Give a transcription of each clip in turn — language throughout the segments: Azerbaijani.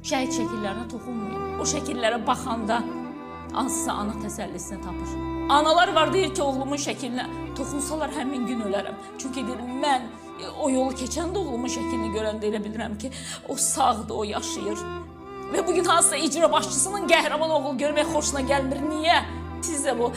Şəhid şəkillərinə toxunmayın. O şəkillərə baxanda hansısa ana təsəllisini tapır. Analar var deyir ki, oğlumun şəklinə toxunsalar həmin gün ölərəm. Çünki deyir, mən o yolu keçəndə oğlumun şəklini görəndə elə bilirəm ki, o sağdır, o yaşayır. Və bugün hansısa icra başçısının qəhrəman oğul görmək xoşuna gəlmir. Niyə? Siz də bu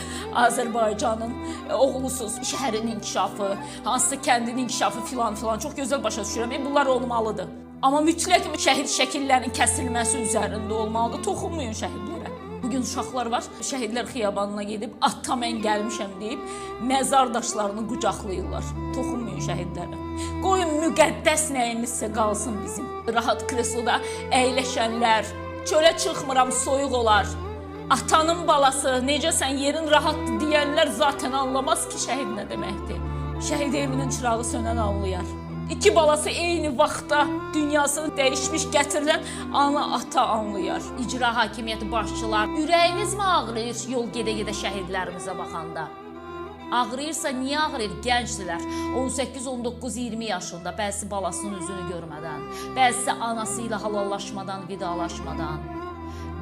Azərbaycanın oğlusunuz. Şəhərin inkişafı, hansısa kəndin inkişafı filan çox gözəl başa düşürəm. Bunlar olmalıdır. Amma mütləq şəhid şəkillərinin kəsilməsi üzərində olmalıdır. Toxunmayın şəhidlərə. Bugün uşaqlar var, şəhidlər xiyabanına gedib, ata mən gəlmişəm deyib, məzar daşlarını qucaqlayırlar. Toxunmayın şəhidlərə. Qoyun müqəddəs nəyimizsə qalsın bizim. Rahat kresloda əyləşənlər, çölə çıxmıram, soyuq olar. Atanın balası, necəsən, yerin rahatdır deyənlər zaten anlamaz ki, şəhid nə deməkdir. Şəhid evinin çırağı sönən anlayar. İki balası eyni vaxtda dünyasını dəyişmiş gətirilən ana, ata anlayar. İcra hakimiyyəti başçılar, ürəyiniz mi ağrıyır yol gedə-gedə şəhidlərimizə baxanda? Ağrıyırsa niyə ağrıyır? Gəncdilər, 18, 19, 20 yaşında, bəzisi balasının üzünü görmədən, bəzisi anası ilə halallaşmadan, vidalaşmadan,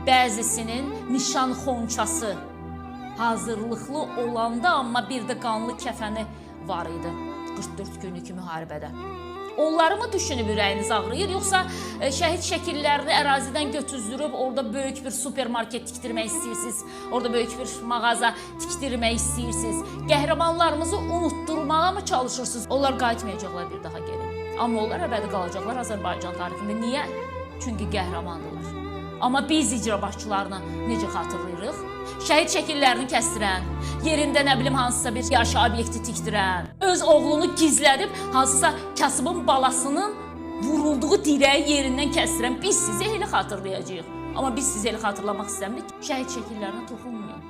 bəzisinin nişan xonçası hazırlıqlı olanda, amma bir də qanlı kəfəni var idi 44 günlük müharibədə. Onları mı düşünüb ürəyiniz ağrıyır, yoxsa şəhid şəkillərini ərazidən götüzdürüb orada böyük bir supermarket tikdirmək istəyirsiniz, orada böyük bir mağaza tikdirmək istəyirsiniz, qəhrəmanlarımızı unutturmağa mı çalışırsınız? Onlar qayıtmayacaqlar bir daha geri. Amma onlar əbədi qalacaqlar Azərbaycan tarixində. Niyə? Çünki qəhrəmandırlar. Amma biz icra başçılarını necə xatırlayırıq? Şəhid şəkillərini kəstirən, yerində nə bilim hansısa bir yaşa obyekti tikdirən, öz oğlunu gizlədib hansısa kasıbın balasının vurulduğu dirəyi yerindən kəstirən biz sizi elə xatırlayacağıq. Amma biz sizi elə xatırlamaq istəmirik. Şəhid şəkillərinə toxunmayın.